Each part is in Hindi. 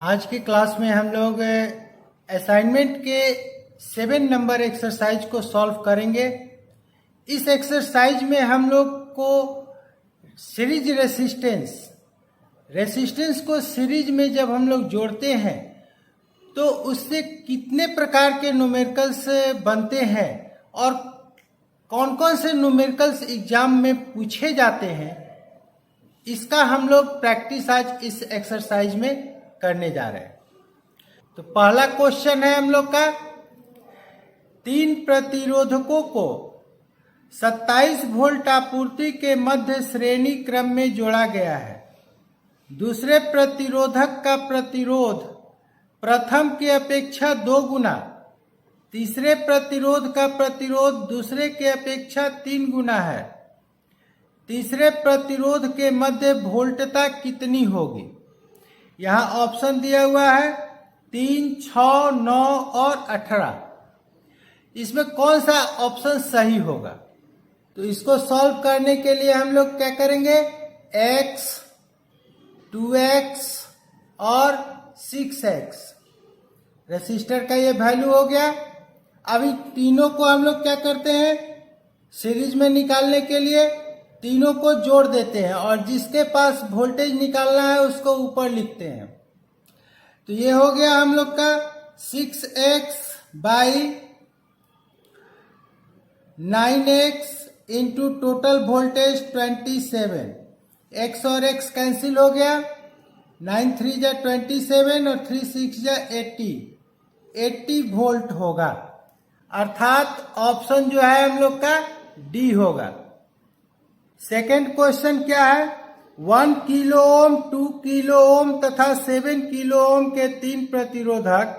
आज की क्लास में हम लोग असाइनमेंट के 7 नंबर एक्सरसाइज को सॉल्व करेंगे। इस एक्सरसाइज में हम लोग को सीरीज रेसिस्टेंस को सीरीज में जब हम लोग जोड़ते हैं तो उससे कितने प्रकार के न्यूमेरिकल्स बनते हैं और कौन कौन से न्यूमेरिकल्स एग्जाम में पूछे जाते हैं, इसका हम लोग प्रैक्टिस आज इस एक्सरसाइज में करने जा रहे हैं। तो पहला क्वेश्चन है हम लोग का, 3 प्रतिरोधकों को 27 वोल्ट आपूर्ति के मध्य श्रेणी क्रम में जोड़ा गया है। दूसरे प्रतिरोधक का प्रतिरोध प्रथम की अपेक्षा 2 गुना, तीसरे प्रतिरोध का प्रतिरोध दूसरे के अपेक्षा 3 गुना है। तीसरे प्रतिरोध के मध्य वोल्टता कितनी होगी? यहाँ ऑप्शन दिया हुआ है 3, 6, 9 और 18। इसमें कौन सा ऑप्शन सही होगा? तो इसको सॉल्व करने के लिए हम लोग क्या करेंगे, x, 2x और 6x रेसिस्टर का ये वैल्यू हो गया। अभी तीनों को हम लोग क्या करते हैं, सीरीज में निकालने के लिए तीनों को जोड़ देते हैं और जिसके पास वोल्टेज निकालना है उसको ऊपर लिखते हैं। तो ये हो गया हम लोग का 6x by 9x into total voltage 27। x और x कैंसिल हो गया, 9 3 जा 27 और 3 6 जा 80 वोल्ट होगा। अर्थात ऑप्शन जो है हम लोग का डी होगा। सेकेंड क्वेश्चन क्या है, 1 किलो ओम, 2 किलो ओम तथा 7 किलो ओम के 3 प्रतिरोधक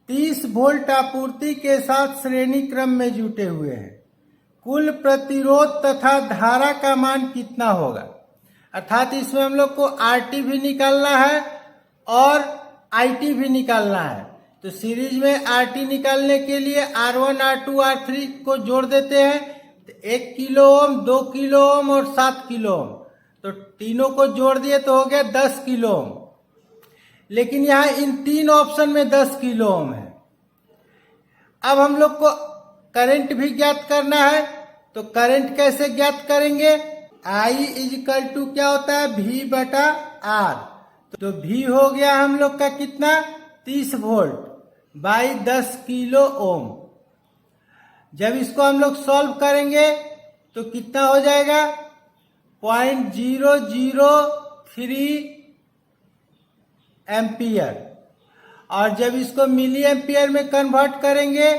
30 वोल्ट आपूर्ति के साथ श्रेणी क्रम में जुटे हुए हैं। कुल प्रतिरोध तथा धारा का मान कितना होगा? अर्थात इसमें हम लोग को आरटी भी निकालना है और आईटी भी निकालना है। तो सीरीज में आरटी निकालने के लिए R1, R2, R3 को जोड़ देते हैं। 1 किलो ओम, 2 किलो ओम और 7 किलो ओम, तो तीनों को जोड़ दिए तो हो गया 10 किलो ओम। लेकिन यहाँ इन 3 ऑप्शन में 10 किलो ओम है। अब हम लोग को करंट भी ज्ञात करना है। तो करंट कैसे ज्ञात करेंगे? I इजिकल टू क्या होता है, V बटा R। तो V हो गया हम लोग का कितना, 30 वोल्ट बाई 10 किलो ओम। जब इसको हम लोग सॉल्व करेंगे तो कितना हो जाएगा, 0.003 एम्पियर। और जब इसको मिली एम्पियर में कन्वर्ट करेंगे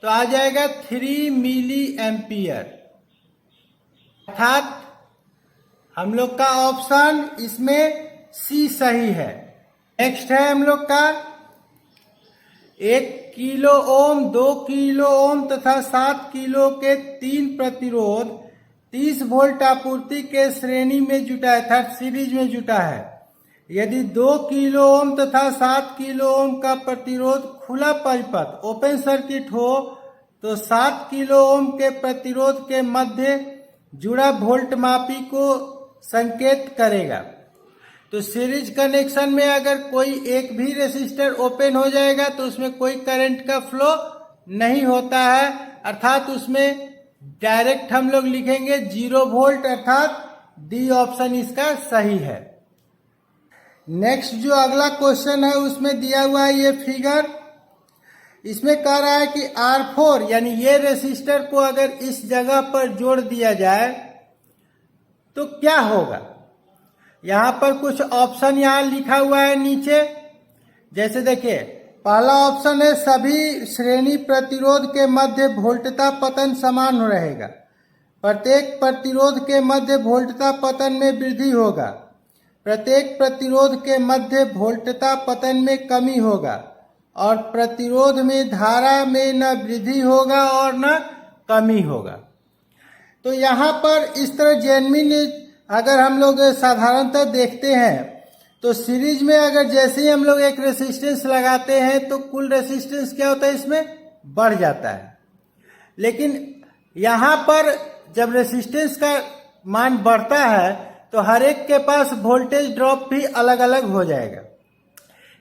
तो आ जाएगा 3 मिली एम्पियर। अर्थात हम लोग का ऑप्शन इसमें सी सही है। नेक्स्ट है हम लोग का 1 किलो ओम, 2 किलो ओम तथा 7 किलो के 3 प्रतिरोध 30 वोल्ट आपूर्ति के श्रेणी में जुटा है, अर्थात सीरीज में जुटा है। यदि 2 किलो ओम तथा 7 किलो ओम का प्रतिरोध खुला परिपथ ओपन सर्किट हो तो 7 किलो ओम के प्रतिरोध के मध्य जुड़ा वोल्ट मापी को संकेत करेगा। तो सीरीज कनेक्शन में अगर कोई एक भी रेसिस्टर ओपन हो जाएगा तो उसमें कोई करंट का फ्लो नहीं होता है। अर्थात उसमें डायरेक्ट हम लोग लिखेंगे 0 वोल्ट, अर्थात डी ऑप्शन इसका सही है। नेक्स्ट जो अगला क्वेश्चन है उसमें दिया हुआ है ये फिगर। इसमें कह रहा है कि R4 यानी ये रेसिस्टर को अगर इस जगह पर जोड़ दिया जाए तो क्या होगा। यहाँ पर कुछ ऑप्शन यहाँ लिखा हुआ है नीचे। जैसे देखिए, पहला ऑप्शन है सभी श्रेणी प्रतिरोध के मध्य वोल्टता पतन समान रहेगा, प्रत्येक प्रतिरोध के मध्य वोल्टता पतन में वृद्धि होगा, प्रत्येक प्रतिरोध के मध्य वोल्टता पतन में कमी होगा और प्रतिरोध में धारा में न वृद्धि होगा और न कमी होगा। तो यहाँ पर इस तरह जेन्युइन अगर हम लोग साधारणतः देखते हैं तो सीरीज में अगर जैसे ही हम लोग एक रेसिस्टेंस लगाते हैं तो कुल रेसिस्टेंस क्या होता है, इसमें बढ़ जाता है। लेकिन यहाँ पर जब रेसिस्टेंस का मान बढ़ता है तो हर एक के पास वोल्टेज ड्रॉप भी अलग अलग हो जाएगा।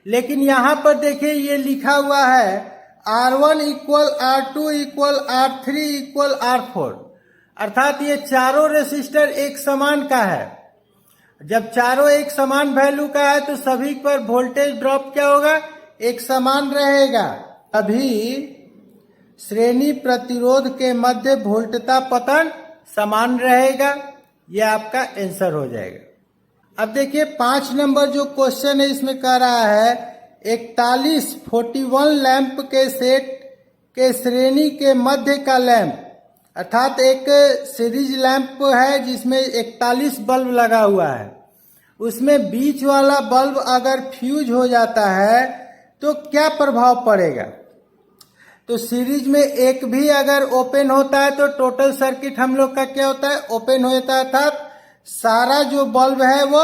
लेकिन यहां पर देखिए ये लिखा हुआ है R1 equal R2 equal R3 equal R4, अर्थात ये चारों रेसिस्टर एक समान का है। जब चारों एक समान वैल्यू का है तो सभी पर वोल्टेज ड्रॉप क्या होगा, एक समान रहेगा। अभी श्रेणी प्रतिरोध के मध्य वोल्टता पतन समान रहेगा। यह आपका आंसर हो जाएगा। अब देखिए 5 नंबर जो क्वेश्चन है इसमें कह रहा है 41 लैंप के सेट के श्रेणी के मध्य का लैंप, अर्थात एक सीरीज लैंप है जिसमें 41 बल्ब लगा हुआ है, उसमें बीच वाला बल्ब अगर फ्यूज हो जाता है तो क्या प्रभाव पड़ेगा। तो सीरीज में एक भी अगर ओपन होता है तो टोटल सर्किट हम लोग का क्या होता है, ओपन हो जाता है, अर्थात सारा जो बल्ब है वो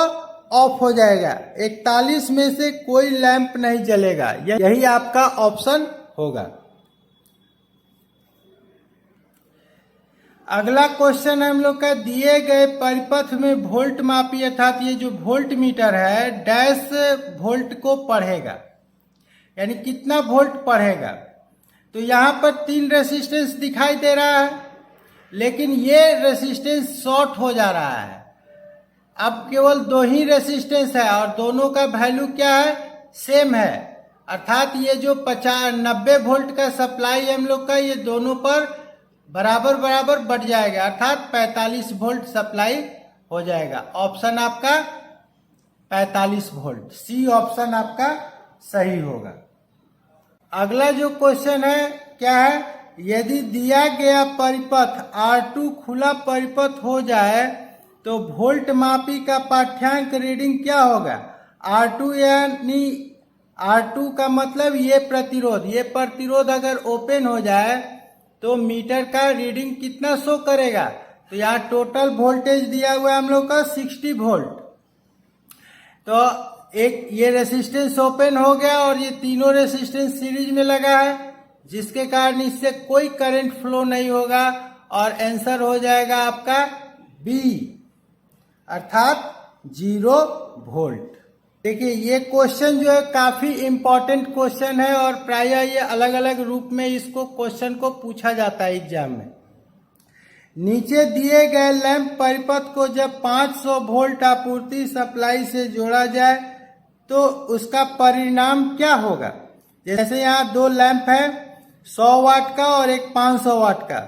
ऑफ हो जाएगा। 41 में से कोई लैंप नहीं जलेगा। यही आपका ऑप्शन होगा। अगला क्वेश्चन हम लोग का, दिए गए परिपथ में वोल्ट मापी, अर्थात ये जो वोल्ट मीटर है डैश वोल्ट को पढ़ेगा, यानी कितना वोल्ट पढ़ेगा। तो यहाँ पर 3 रेसिस्टेंस दिखाई दे रहा है, लेकिन ये रेसिस्टेंस शॉर्ट हो जा रहा है। अब केवल 2 ही रेसिस्टेंस है और दोनों का वैल्यू क्या है, सेम है, अर्थात ये जो 90 वोल्ट का सप्लाई हम लोग का ये दोनों पर बराबर बराबर बढ़ जाएगा, अर्थात 45 वोल्ट सप्लाई हो जाएगा। ऑप्शन आपका 45 वोल्ट, सी ऑप्शन आपका सही होगा। अगला जो क्वेश्चन है क्या है, यदि दिया गया परिपथ R2 खुला परिपथ हो जाए तो वोल्ट मापी का पाठ्यांक रीडिंग क्या होगा। R2 यानी R2 का मतलब ये प्रतिरोध अगर ओपन हो जाए तो मीटर का रीडिंग कितना शो करेगा। तो यहाँ टोटल वोल्टेज दिया हुआ है हम लोग का 60 वोल्ट। तो एक ये रेसिस्टेंस ओपन हो गया और ये तीनों रेसिस्टेंस सीरीज में लगा है, जिसके कारण इससे कोई करंट फ्लो नहीं होगा और आंसर हो जाएगा आपका बी, अर्थात 0 वोल्ट। देखिए ये क्वेश्चन जो है काफी इंपॉर्टेंट क्वेश्चन है और प्रायः ये अलग अलग रूप में इसको क्वेश्चन को पूछा जाता है एग्जाम में। नीचे दिए गए लैंप परिपथ को जब 500 वोल्ट आपूर्ति सप्लाई से जोड़ा जाए तो उसका परिणाम क्या होगा। जैसे यहाँ 2 लैंप है, 100 वाट का और एक 500 वाट का,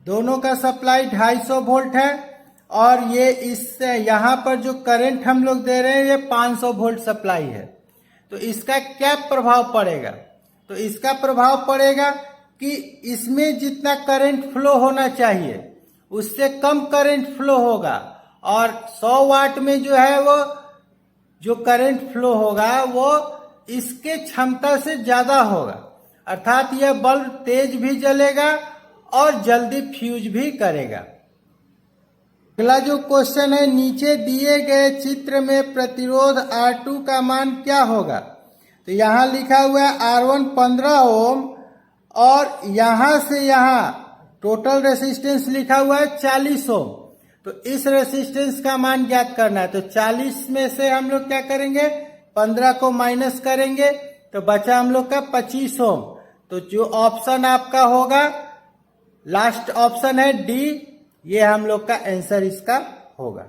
दोनों का सप्लाई 250 वोल्ट है और ये इससे यहाँ पर जो करंट हम लोग दे रहे हैं ये 500 वोल्ट सप्लाई है। तो इसका क्या प्रभाव पड़ेगा। तो इसका प्रभाव पड़ेगा कि इसमें जितना करंट फ्लो होना चाहिए उससे कम करंट फ्लो होगा और 100 वाट में जो है वो जो करंट फ्लो होगा वो इसके क्षमता से ज्यादा होगा, अर्थात यह बल्ब तेज भी जलेगा और जल्दी फ्यूज भी करेगा। अगला जो क्वेश्चन है, नीचे दिए गए चित्र में प्रतिरोध R2 का मान क्या होगा। तो यहाँ लिखा हुआ है R1 15 ओम और यहाँ से यहाँ टोटल रेसिस्टेंस लिखा हुआ है 40 ओम। तो इस रेसिस्टेंस का मान ज्ञात करना है। तो 40 में से हम लोग क्या करेंगे, 15 को माइनस करेंगे तो बचा हम लोग का 25 ओम। तो जो ऑप्शन आपका होगा लास्ट ऑप्शन है डी, ये हम लोग का आंसर इसका होगा।